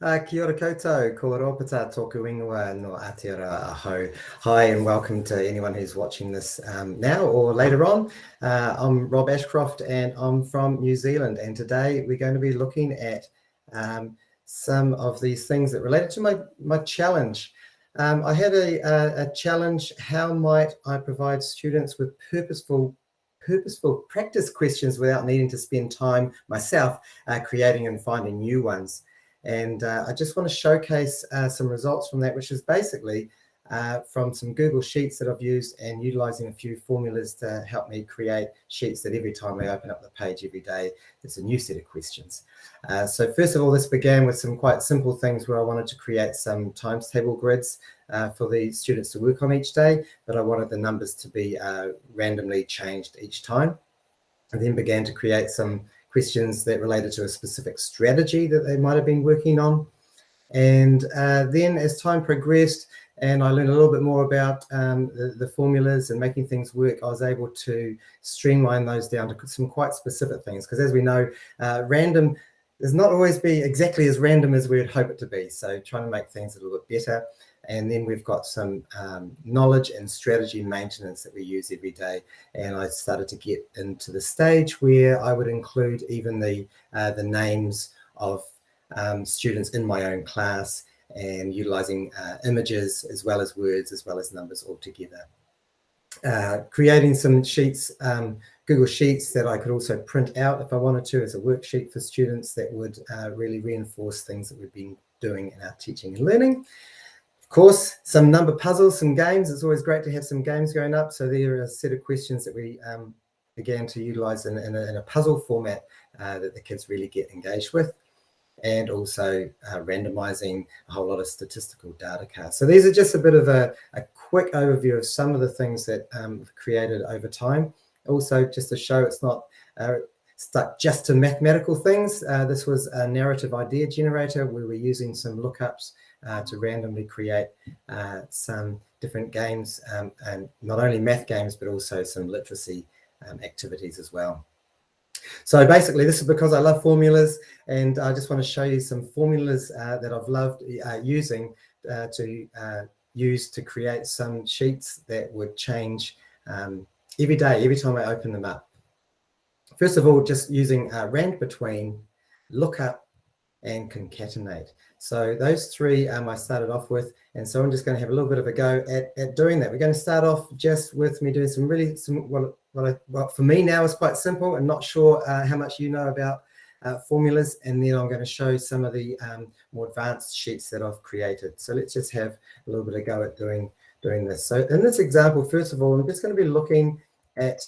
Kia ora koutou, ko ropata tōku ingoa no Aotearoa Aho. Hi and welcome to anyone who's watching this now or later on. I'm Rob Ashcroft and I'm from New Zealand, and today we're going to be looking at some of these things that related to my challenge. I had a challenge: how might I provide students with purposeful practice questions without needing to spend time myself creating and finding new ones. And I just want to showcase some results from that, which is basically from some Google Sheets that I've used and utilizing a few formulas to help me create sheets that every time I open up the page every day, it's a new set of questions. So first of all, this began with some quite simple things where I wanted to create some times table grids for the students to work on each day, but I wanted the numbers to be randomly changed each time. I then began to create some questions that related to a specific strategy that they might have been working on. And then as time progressed and I learned a little bit more about the formulas and making things work, I was able to streamline those down to some quite specific things. Because as we know, random does not always be exactly as random as we would hope it to be. So trying to make things a little bit better. And then we've got some knowledge and strategy maintenance that we use every day. And I started to get into the stage where I would include even the names of students in my own class and utilizing images as well as words as well as numbers all together. Creating some sheets, Google Sheets that I could also print out if I wanted to as a worksheet for students that would really reinforce things that we've been doing in our teaching and learning. Of course, some number puzzles, some games. It's always great to have some games going up. So there are a set of questions that we began to utilize in a puzzle format that the kids really get engaged with, and also randomizing a whole lot of statistical data cards. So these are just a bit of a quick overview of some of the things that we've created over time. Also, just to show it's not stuck just to mathematical things. This was a narrative idea generator where we're using some lookups to randomly create some different games, and not only math games, but also some literacy activities as well. So basically, this is because I love formulas, and I just want to show you some formulas that I've loved using to use to create some sheets that would change every day, every time I open them up. First of all, just using rand between, lookup, and concatenate. So those three I started off with, and so I'm just going to have a little bit of a go at doing that. We're going to start off just with me doing what for me now is quite simple, and not sure how much you know about formulas, and then I'm going to show some of the more advanced sheets that I've created. So let's just have a little bit of go at doing this. So in this example, first of all, I'm just going to be looking at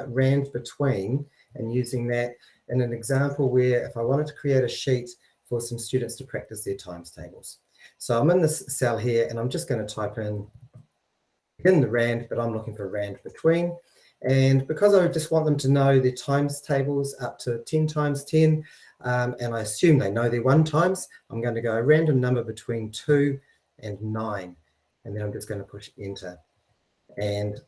rand between and using that in an example where if I wanted to create a sheet for some students to practice their times tables. So I'm in this cell here and I'm just going to type in the rand, but I'm looking for rand between. And because I just want them to know their times tables up to 10 times 10, and I assume they know their 1 times, I'm going to go a random number between 2 and 9. And then I'm just going to push enter. And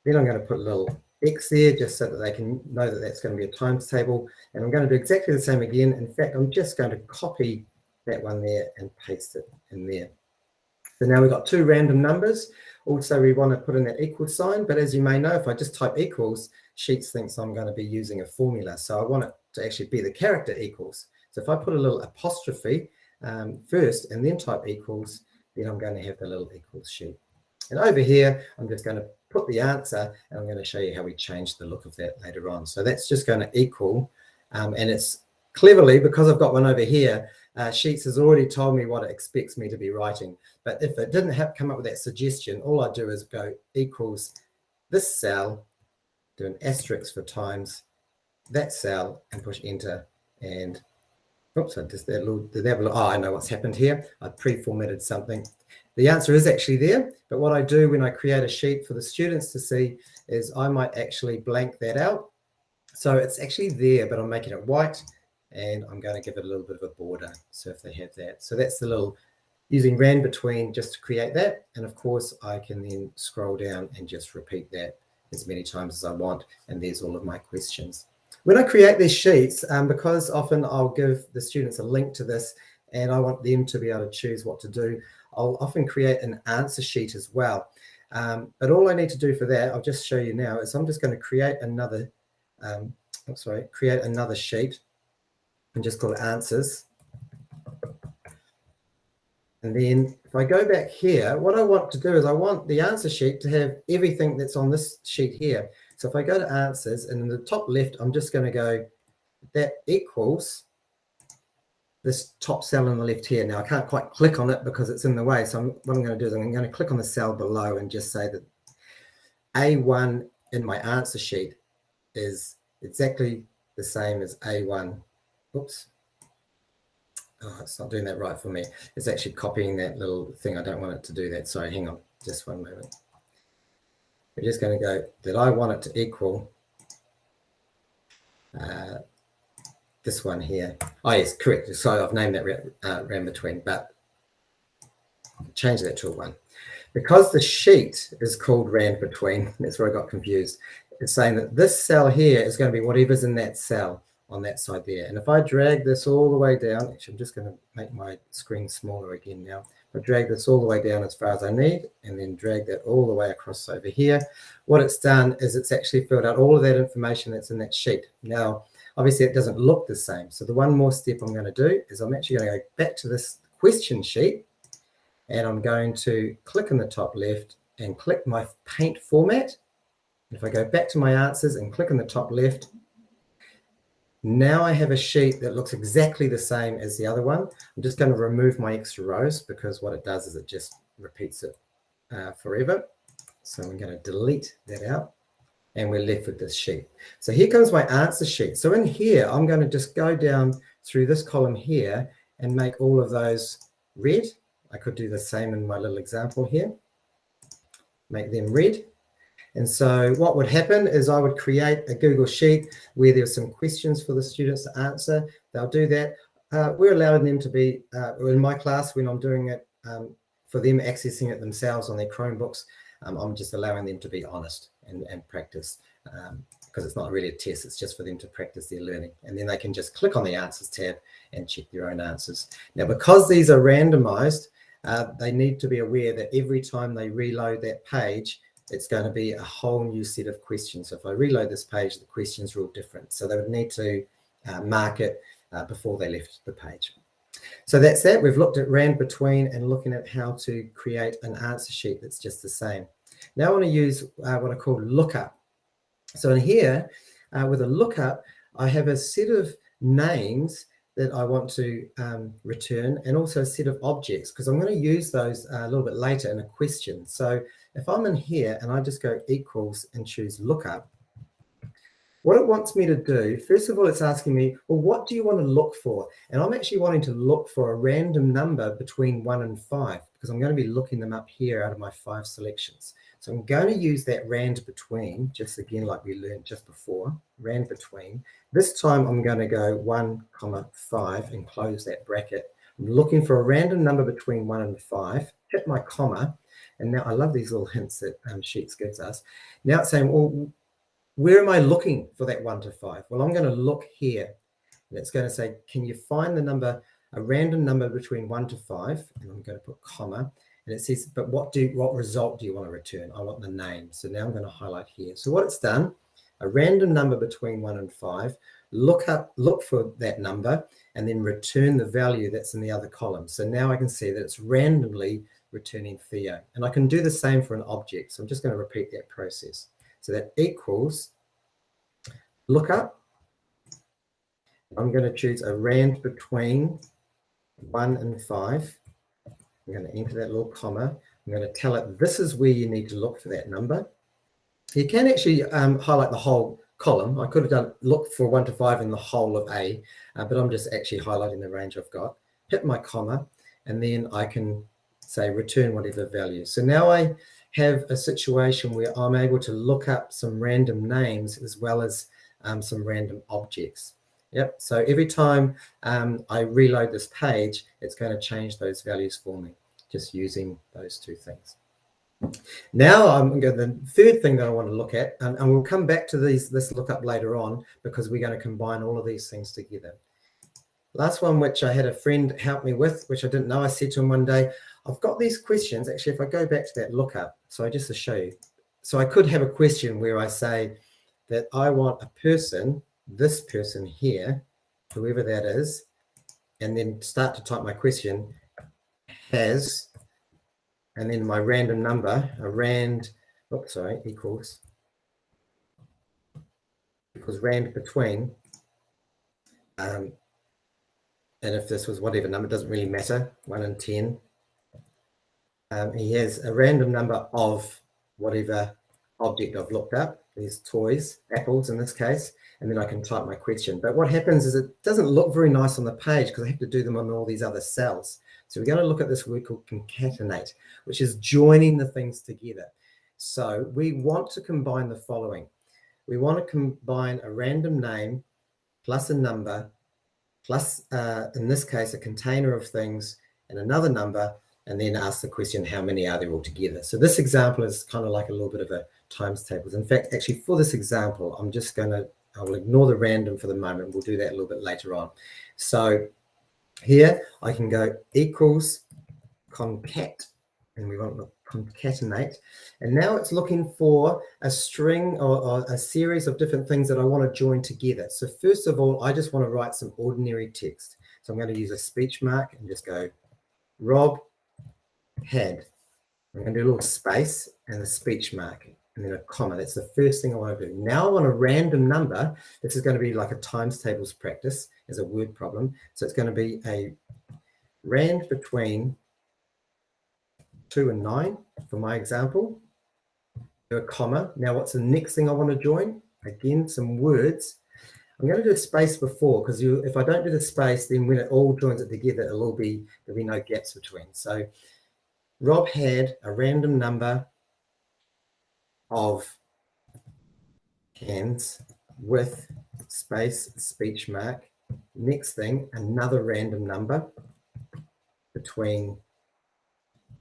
then I'm going to put a little X there just so that they can know that that's going to be a times table. And I'm going to do exactly the same again. In fact, I'm just going to copy that one there and paste it in there. So now we've got 2 random numbers. Also, we want to put in that equal sign. But as you may know, if I just type equals, Sheets thinks I'm going to be using a formula. So I want it to actually be the character equals. So if I put a little apostrophe first and then type equals, then I'm going to have the little equals sheet. And over here, I'm just going to put the answer, and I'm going to show you how we change the look of that later on. So that's just going to equal, and it's cleverly, because I've got one over here, Sheets has already told me what it expects me to be writing. But if it didn't come up with that suggestion, all I do is go equals this cell, do an asterisk for times that cell, and push enter. And oops, I just I know what's happened here. I pre-formatted something. The answer is actually there, but what I do when I create a sheet for the students to see is I might actually blank that out. So it's actually there, but I'm making it white, and I'm going to give it a little bit of a border, so if they have that. So that's the little, using rand between just to create that, and of course I can then scroll down and just repeat that as many times as I want, and there's all of my questions. When I create these sheets, because often I'll give the students a link to this and I want them to be able to choose what to do, I'll often create an answer sheet as well. But all I need to do for that, I'll just show you now, is I'm just going to create another, create another sheet and just call it answers. And then if I go back here, what I want to do is I want the answer sheet to have everything that's on this sheet here. So if I go to answers, and in the top left, I'm just going to go, that equals this top cell on the left here. Now I can't quite click on it because it's in the way. So what I'm going to do is I'm going to click on the cell below and just say that A1 in my answer sheet is exactly the same as A1. Oops. Oh, it's not doing that right for me. It's actually copying that little thing. I don't want it to do that. Sorry, hang on just one moment. We're just going to go that I want it to equal this one here. Oh, yes, correct. So I've named that ran between, but change that to a 1. Because the sheet is called ran between, that's where I got confused. It's saying that this cell here is going to be whatever's in that cell on that side there. And if I drag this all the way down, actually, I'm just going to make my screen smaller again now. I drag this all the way down as far as I need, and then drag that all the way across over here. What it's done is it's actually filled out all of that information that's in that sheet. Now, obviously, it doesn't look the same. So the one more step I'm going to do is I'm actually going to go back to this question sheet, and I'm going to click in the top left and click my paint format. If I go back to my answers and click in the top left, now I have a sheet that looks exactly the same as the other one. I'm just going to remove my extra rows because what it does is it just repeats it forever. So I'm going to delete that out, and we're left with this sheet. So here comes my answer sheet. So in here, I'm going to just go down through this column here and make all of those red. I could do the same in my little example here. Make them red. And so what would happen is I would create a Google Sheet where there's some questions for the students to answer. They'll do that. We're allowing them to be, in my class, when I'm doing it, for them accessing it themselves on their Chromebooks, I'm just allowing them to be honest and practice, because it's not really a test. It's just for them to practice their learning. And then they can just click on the answers tab and check their own answers. Now, because these are randomized, they need to be aware that every time they reload that page, it's going to be a whole new set of questions. So if I reload this page, the questions are all different. So they would need to mark it before they left the page. So that's that. We've looked at ran between and looking at how to create an answer sheet that's just the same. Now I want to use what I call lookup. So in here, with a lookup, I have a set of names that I want to return, and also a set of objects, because I'm going to use those a little bit later in a question. So if I'm in here and I just go equals and choose lookup, what it wants me to do, first of all, it's asking me, well, what do you want to look for? And I'm actually wanting to look for a random number between 1 and 5, because I'm going to be looking them up here out of my 5 selections. So I'm going to use that rand between, just again like we learned just before, rand between. This time I'm going to go 1, 5 and close that bracket. I'm looking for a random number between 1 and 5, hit my comma, and now I love these little hints that Sheets gives us. Now it's saying, well, where am I looking for that 1 to 5? Well, I'm going to look here, and it's going to say, can you find the number, a random number between 1 to 5? And I'm going to put comma. And it says, but what result do you want to return? I want the name. So now I'm going to highlight here. So what it's done, a random number between 1 and 5, look for that number, and then return the value that's in the other column. So now I can see that it's randomly returning Theo. And I can do the same for an object. So I'm just going to repeat that process. So that equals lookup. I'm going to choose a rand between 1 and 5. I'm going to enter that little comma. I'm going to tell it this is where you need to look for that number. You can actually highlight the whole column. I could have done look for 1 to 5 in the whole of A, but I'm just actually highlighting the range I've got. Hit my comma, and then I can say return whatever value. So now I have a situation where I'm able to look up some random names as well as some random objects. Yep, so every time I reload this page, it's going to change those values for me, just using those two things. Now I'm going to, the third thing that I want to look at, and we'll come back to this lookup later on, because we're going to combine all of these things together. Last one, which I had a friend help me with, which I didn't know. I said to him one day, I've got these questions. Actually, if I go back to that lookup, so just to show you. So I could have a question where I say that I want a person, this person here, whoever that is, and then start to type my question, has, and then my random number, equals rand between, and if this was whatever number, doesn't really matter, 1 and 10. He has a random number of whatever object I've looked up, these toys, apples in this case, and then I can type my question. But what happens is it doesn't look very nice on the page because I have to do them on all these other cells. So we're going to look at this word called concatenate, which is joining the things together. So we want to combine the following. We want to combine a random name plus a number plus, in this case, a container of things and another number, and then ask the question, how many are there all together? So this example is kind of like a little bit of a times tables. In fact, actually for this example, I'll ignore the random for the moment. We'll do that a little bit later on. So here I can go equals concat, and we want to concatenate. And now it's looking for a string or a series of different things that I want to join together. So first of all, I just want to write some ordinary text. So I'm going to use a speech mark and just go Rob had. I'm going to do a little space and a speech mark and then a comma. That's the first thing I want to do. Now I want a random number. This is going to be like a times tables practice as a word problem. So it's going to be a rand between 2 and 9 for my example. Do a comma. Now what's the next thing I want to join? Again, some words. I'm going to do a space before because if I don't do the space, then when it all joins it together, there'll be no gaps between. So Rob had a random number of hands with space, speech mark. Next thing, another random number between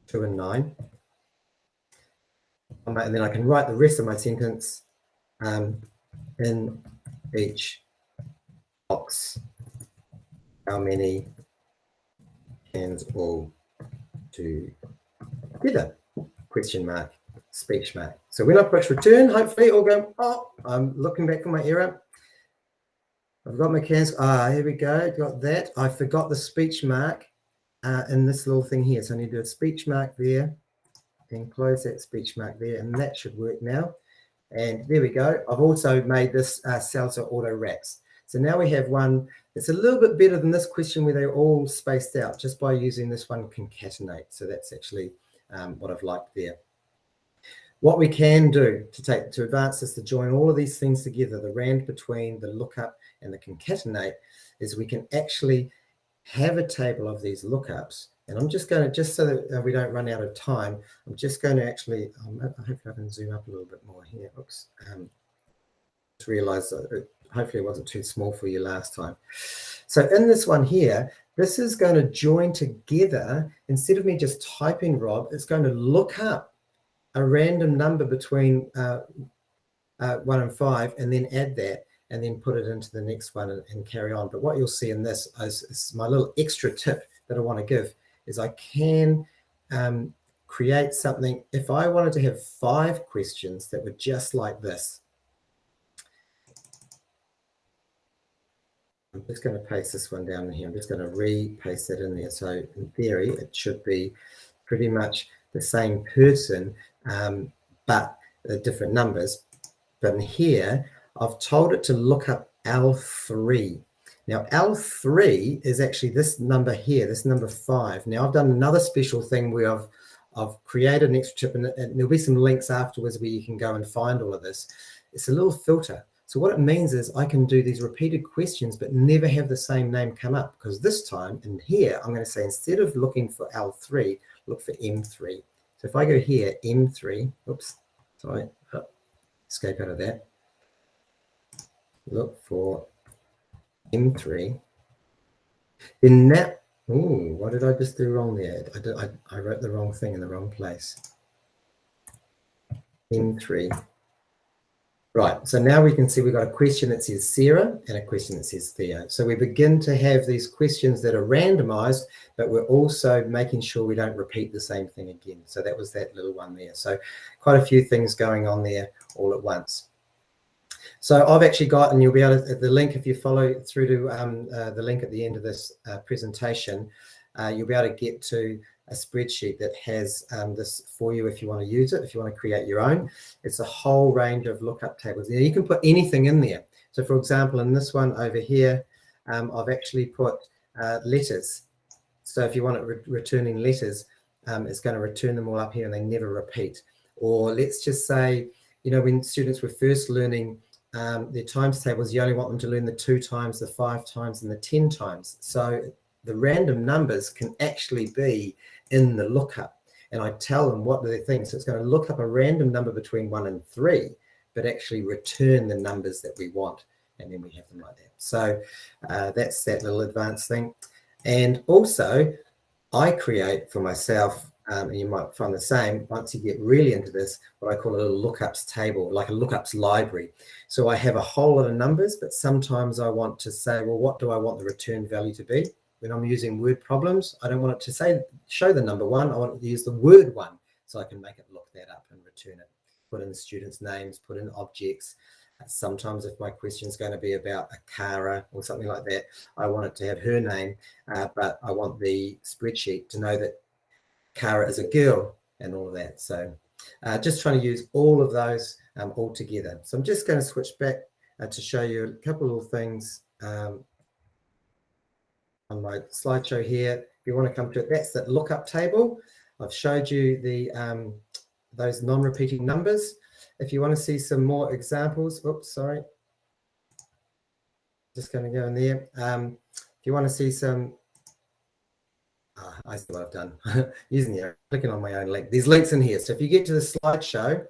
2 and 9. And then I can write the rest of my sentence in each box. How many hands all together? Question mark, speech mark. So when I push return, hopefully it'll go, oh, I'm looking back for my error. I've got my cans. Here we go. Got that. I forgot the speech mark in this little thing here. So I need to do a speech mark there and close that speech mark there. And that should work now. And there we go. I've also made this cell so auto wraps. So now we have one that's a little bit better than this question where they're all spaced out just by using this one concatenate. So that's actually what I've liked there. What we can do to advance this, to join all of these things together, the rand between, the lookup, and the concatenate, is we can actually have a table of these lookups. And I'm just going to, just so that we don't run out of time, I'm just going to actually, I hope I can zoom up a little bit more here. Oops. Just realized that hopefully it wasn't too small for you last time. So in this one here, this is going to join together. Instead of me just typing Rob, it's going to look up a random number between 1 and 5 and then add that and then put it into the next one and carry on. But what you'll see in this is my little extra tip that I want to give is I can create something. If I wanted to have 5 questions that were just like this, I'm just going to paste this one down in here. I'm just going to re-paste that in there. So in theory, it should be pretty much the same person, but different numbers. But in here, I've told it to look up L3. Now, L3 is actually this number here, this number 5. Now, I've done another special thing where I've created an extra tip, and there'll be some links afterwards where you can go and find all of this. It's a little filter. So what it means is I can do these repeated questions, but never have the same name come up, because this time in here, I'm going to say, instead of looking for L3, look for M3. So if I go here, M3, oops, sorry, escape out of that. Look for M3. Then that, ooh, what did I just do wrong there? I wrote the wrong thing in the wrong place. M3. Right, so now we can see we've got a question that says Sarah and a question that says Theo. So we begin to have these questions that are randomized, but we're also making sure we don't repeat the same thing again. So that was that little one there. So quite a few things going on there all at once. So I've actually got, and you'll be able to, the link, if you follow through to the link at the end of this presentation, you'll be able to get to a spreadsheet that has this for you if you want to use it, if you want to create your own. It's a whole range of lookup tables. Now you can put anything in there. So for example, in this one over here, I've actually put letters. So if you want it returning letters, it's going to return them all up here and they never repeat. Or let's just say, you know, when students were first learning their times tables, you only want them to learn the 2 times, the 5 times, and the 10 times. So the random numbers can actually be in the lookup. And I tell them what do they think. So it's going to look up a random number between 1 and 3, but actually return the numbers that we want. And then we have them like that. So that's that little advanced thing. And also, I create for myself, and you might find the same, once you get really into this, what I call a little lookups table, like a lookups library. So I have a whole lot of numbers, but sometimes I want to say, well, what do I want the return value to be? When I'm using word problems, I don't want it to show the number 1. I want it to use the word 1, so I can make it look that up and return it. Put in the students' names, put in objects. Sometimes if my question is going to be about a Cara or something like that, I want it to have her name, but I want the spreadsheet to know that Cara is a girl and all of that. So just trying to use all of those all together. So I'm just going to switch back to show you a couple of things on my slideshow here. If you want to come to it, that's that lookup table. I've showed you the those non-repeating numbers. If you want to see some more examples, oops, sorry. Just going to go in there. If you want to see some, I see what I've done. Using the clicking on my own link. There's links in here. So if you get to the slideshow,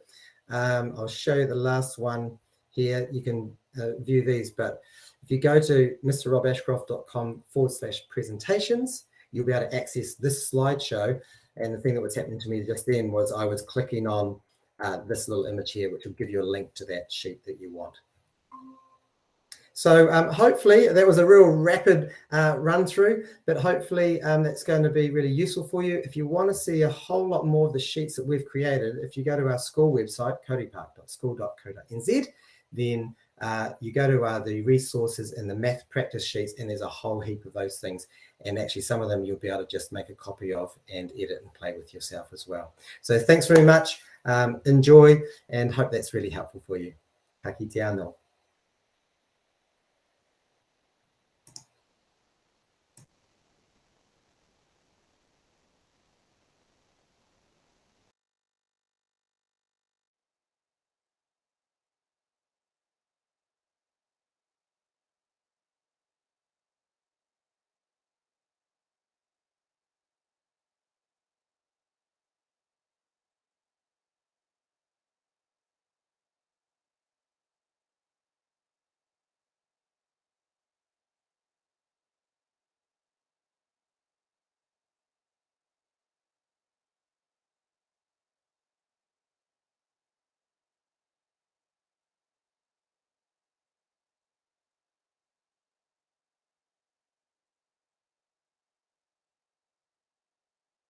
I'll show you the last one here. You can view these, but if you go to mrrobashcroft.com/presentations, you'll be able to access this slideshow. And the thing that was happening to me just then was I was clicking on this little image here, which will give you a link to that sheet that you want. So hopefully that was a real rapid run through, but hopefully that's going to be really useful for you. If you want to see a whole lot more of the sheets that we've created, if you go to our school website, codypark.school.co.nz, then you go to the resources and the math practice sheets, and there's a whole heap of those things. And actually some of them you'll be able to just make a copy of and edit and play with yourself as well. So thanks very much. Enjoy, and hope that's really helpful for you. Ka kite anō.